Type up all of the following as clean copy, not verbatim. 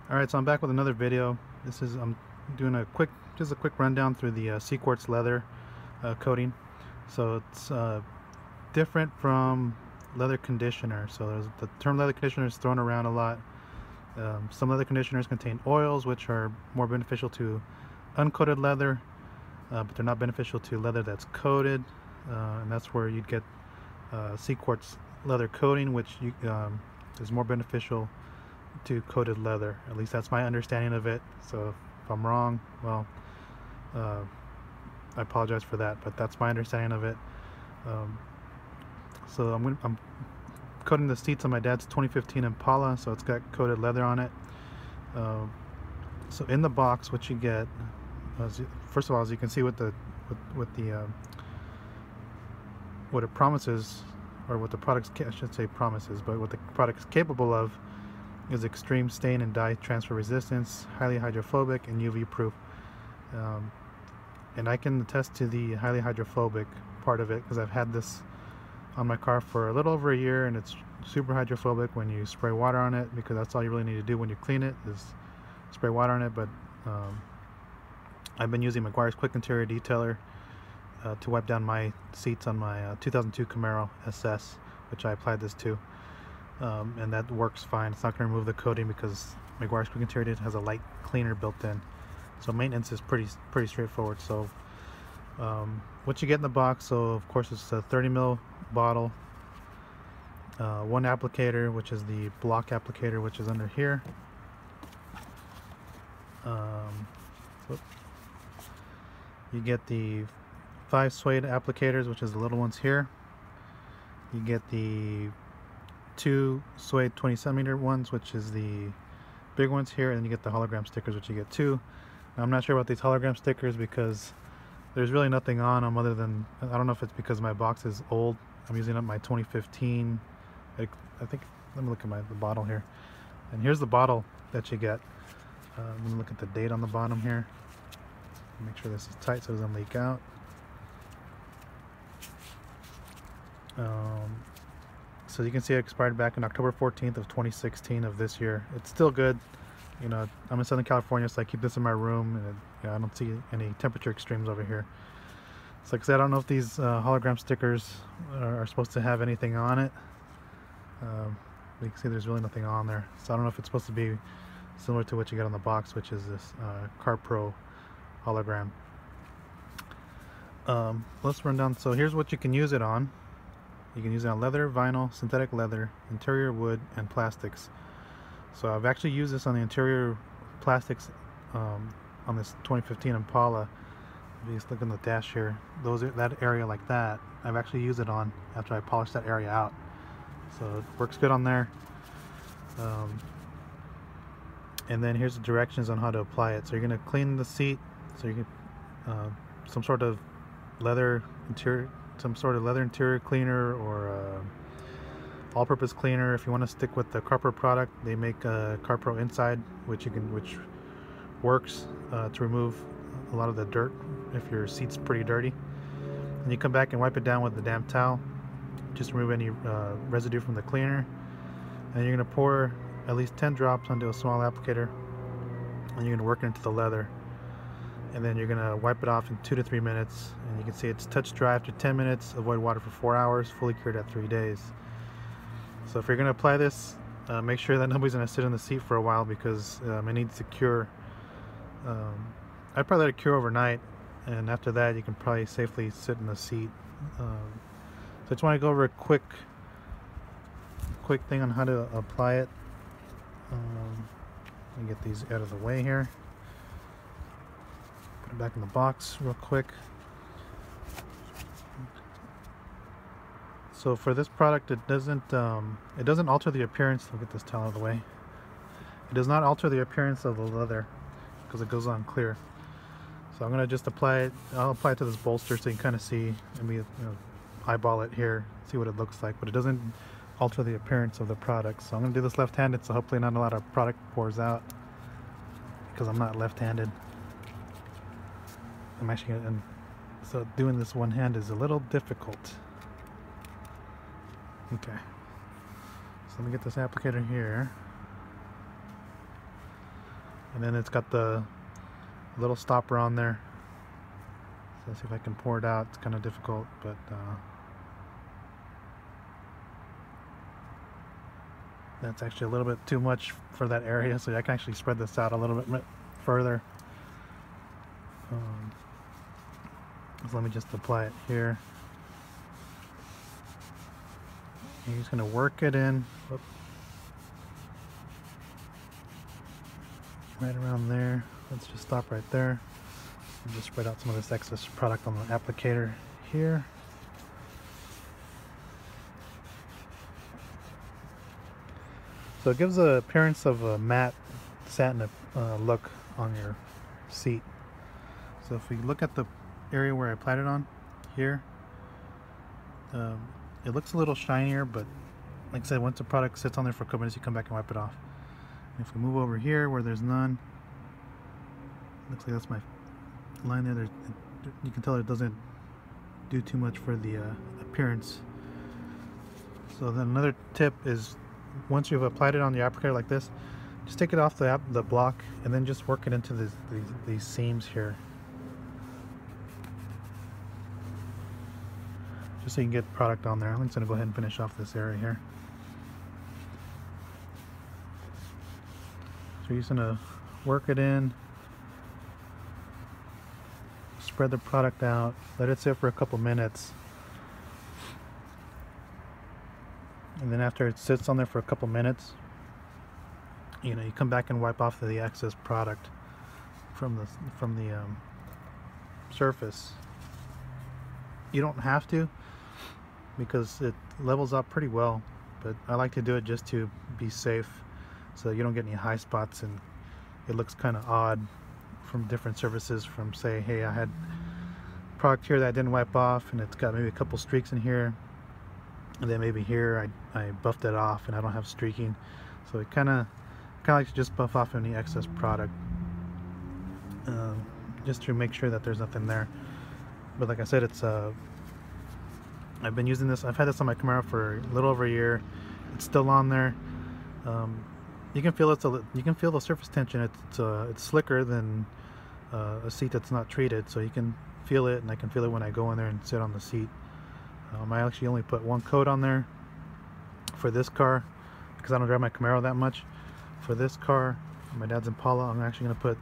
Alright, so I'm back with another video. I'm doing just a quick rundown through the Cquartz leather coating. So it's different from leather conditioner. So the term leather conditioner is thrown around a lot. Some leather conditioners contain oils which are more beneficial to uncoated leather, but they're not beneficial to leather that's coated, and that's where you'd get Cquartz leather coating, which is more beneficial to coated leather. At least that's my understanding of it. So if I'm wrong, well, I apologize for that, but that's my understanding of it. So I'm coating the seats on my dad's 2015 Impala, so it's got coated leather on it. So in the box, what you get, first of all, as you can see, what it promises, or what the product, I should say promises, but what the product is capable of is extreme stain and dye transfer resistance, highly hydrophobic, and UV proof. And I can attest to the highly hydrophobic part of it because I've had this on my car for a little over a year, and it's super hydrophobic when you spray water on it, because that's all you really need to do when you clean it is spray water on it. But I've been using Meguiar's Quick Interior Detailer to wipe down my seats on my 2002 Camaro SS, which I applied this to. And that works fine. It's not going to remove the coating because Meguiar's Quick Interior Detailer has a light cleaner built in, so maintenance is pretty straightforward. So what you get in the box, so of course it's a 30 ml bottle, one applicator, which is the block applicator, which is under here. You get the 5 suede applicators, which is the little ones here. You get the 2 suede 20 centimeter ones, which is the big ones here, and then you get the hologram stickers, which you get 2. Now, I'm not sure about these hologram stickers because there's really nothing on them other than, I don't know if it's because my box is old. I'm using up my 2015. I think, let me look at the bottle here. And here's the bottle that you get. I'm going to look at the date on the bottom here. Make sure this is tight so it doesn't leak out. So you can see it expired back on October 14th of 2016 of this year. It's still good. You know, I'm in Southern California, so I keep this in my room, and I don't see any temperature extremes over here. So like I said, I don't know if these hologram stickers are supposed to have anything on it. You can see there's really nothing on there. So I don't know if it's supposed to be similar to what you get on the box, which is this CarPro hologram. Let's run down. So here's what you can use it on. You can use it on leather, vinyl, synthetic leather, interior wood, and plastics. So I've actually used this on the interior plastics on this 2015 Impala. If you just look in the dash here, that area like that, I've actually used it on after I polished that area out. So it works good on there. And then here's the directions on how to apply it. So you're going to clean the seat. So you can some sort of leather interior cleaner, or all-purpose cleaner. If you want to stick with the CarPro product, they make a CarPro Inside, which works to remove a lot of the dirt if your seat's pretty dirty. And you come back and wipe it down with the damp towel, just to remove any residue from the cleaner. And you're going to pour at least 10 drops onto a small applicator, and you're going to work it into the leather. And then you're going to wipe it off in 2 to 3 minutes, and you can see it's touch dry after 10 minutes. Avoid water for 4 hours. Fully cured at 3 days. So if you're going to apply this, make sure that nobody's going to sit in the seat for a while, because it needs to cure. I'd probably let it cure overnight, and after that you can probably safely sit in the seat. So I just want to go over a quick thing on how to apply it. Let me get these out of the way here. Put it back in the box real quick. So for this product, it doesn't alter the appearance. Look at this towel out of the way. It does not alter the appearance of the leather because it goes on clear. So I'm gonna just apply it. I'll apply it to this bolster so you can kind of see, and eyeball it here, see what it looks like. But it doesn't alter the appearance of the product. So I'm gonna do this left-handed, so hopefully not a lot of product pours out, because I'm not left-handed. I'm actually gonna, so doing this one hand is a little difficult. Okay, so let me get this applicator here. And then it's got the little stopper on there. So let's see if I can pour it out. It's kind of difficult, but that's actually a little bit too much for that area, so I can actually spread this out a little bit further. So let me just apply it here. You're just going to work it in. Whoop. Right around there. Let's just stop right there. And just spread out some of this excess product on the applicator here. So it gives the appearance of a matte satin look on your seat. So if we look at the area where I applied it on here, it looks a little shinier, but like I said, once the product sits on there for a couple minutes, you come back and wipe it off. And if we move over here where there's none, looks like that's my line there. You can tell it doesn't do too much for the appearance. So then another tip is, once you've applied it on the applicator like this, just take it off the block and then just work it into these seams here, just so you can get product on there. I'm just going to go ahead and finish off this area here. So you're just going to work it in, spread the product out, let it sit for a couple minutes, and then after it sits on there for a couple minutes, you come back and wipe off the excess product from the surface. You don't have to, because it levels up pretty well, but I like to do it just to be safe, so you don't get any high spots and it looks kind of odd from different surfaces. From, say, hey, I had product here that I didn't wipe off and it's got maybe a couple streaks in here, and then maybe here I buffed it off and I don't have streaking, so it kind of like to just buff off any excess product, just to make sure that there's nothing there. But like I said, it's I've been using this. I've had this on my Camaro for a little over a year. It's still on there. You can feel you can feel the surface tension. It's slicker than a seat that's not treated, so you can feel it, and I can feel it when I go in there and sit on the seat. I actually only put one coat on there for this car because I don't drive my Camaro that much. For this car, my dad's Impala, I'm actually going to put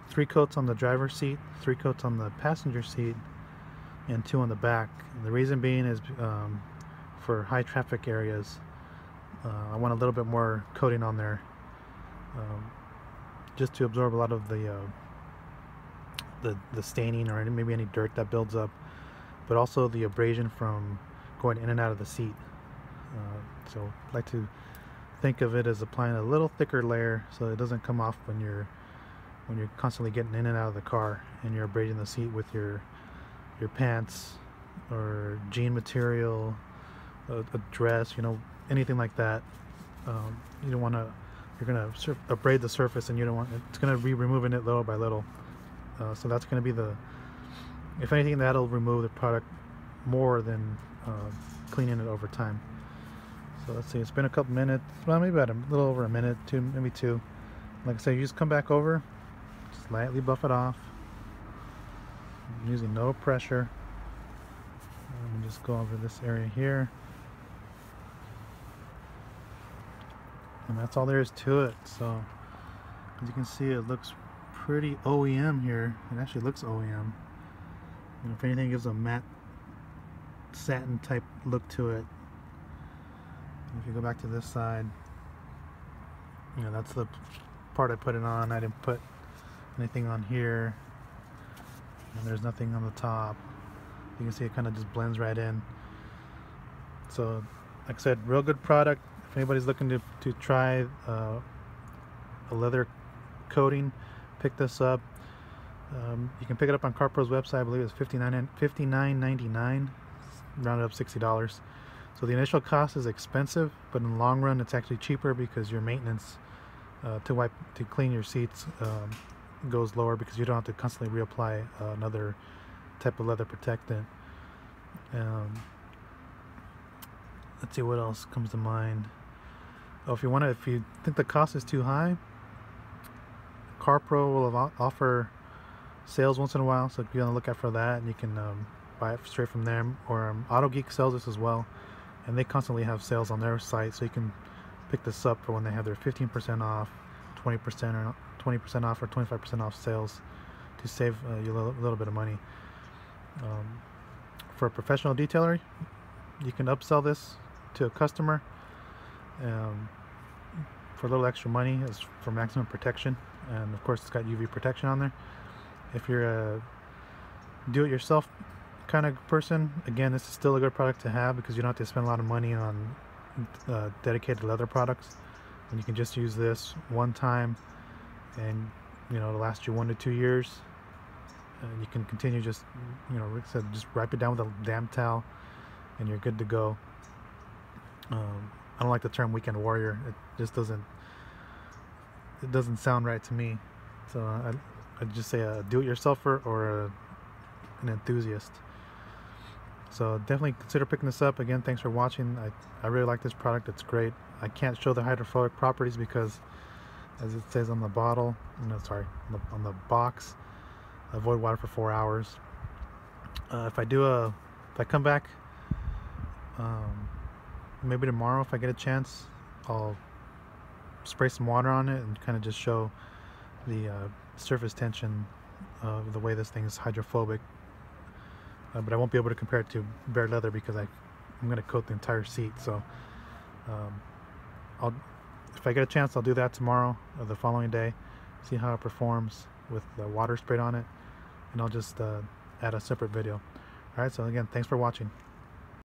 3 coats on the driver's seat, 3 coats on the passenger seat, and 2 on the back. And the reason being is for high traffic areas, I want a little bit more coating on there, just to absorb a lot of the staining or maybe any dirt that builds up, but also the abrasion from going in and out of the seat. So I like to think of it as applying a little thicker layer so it doesn't come off when you're constantly getting in and out of the car and you're abrading the seat with your pants or jean material, a dress, anything like that. You don't want to, you're going to abrade the surface, and you don't want, it's going to be removing it little by little. So that's going to be if anything, that'll remove the product more than cleaning it over time. So let's see, it's been a couple minutes, well, maybe about a little over a minute, maybe 2. Like I said, you just come back over, slightly buff it off, using no pressure. Let me just go over this area here. And that's all there is to it. So as you can see, it looks pretty OEM here. It actually looks OEM. If anything, it gives a matte satin type look to it. If you go back to this side, that's the part I put it on. I didn't put anything on here, and there's nothing on the top. You can see it kind of just blends right in. So like I said, real good product. If anybody's looking to try a leather coating, pick this up. You can pick it up on CarPro's website. I believe it's $59.99, rounded up $60. So the initial cost is expensive, but in the long run it's actually cheaper because your maintenance to clean your seats goes lower, because you don't have to constantly reapply another type of leather protectant. Let's see what else comes to mind. Oh, if you think the cost is too high, CarPro will offer sales once in a while, so be on the lookout for that, and you can buy it straight from them. Or Autogeek sells this as well, and they constantly have sales on their site, so you can pick this up for when they have their 15% off, 20% or 20% off, or 25% off sales to save you a little bit of money. For a professional detailer, you can upsell this to a customer for a little extra money, as for maximum protection, and of course it's got UV protection on there. If you're a do-it-yourself kind of person, again, this is still a good product to have because you don't have to spend a lot of money on dedicated leather products, and you can just use this one time, and it'll last you 1 to 2 years. And you can continue, just Rick said, just wipe it down with a damp towel and you're good to go. I don't like the term weekend warrior. It just doesn't sound right to me. So I'd just say a do-it-yourselfer or an enthusiast. So definitely consider picking this up. Again, thanks for watching. I really like this product. It's great. I can't show the hydrophobic properties because, as it says on the bottle, on the box, avoid water for 4 hours. If I come back, maybe tomorrow, if I get a chance, I'll spray some water on it and kind of just show the surface tension of the way this thing is hydrophobic. But I won't be able to compare it to bare leather because I'm going to coat the entire seat. So if I get a chance, I'll do that tomorrow or the following day, see how it performs with the water sprayed on it, and I'll just add a separate video. Alright, so again, thanks for watching.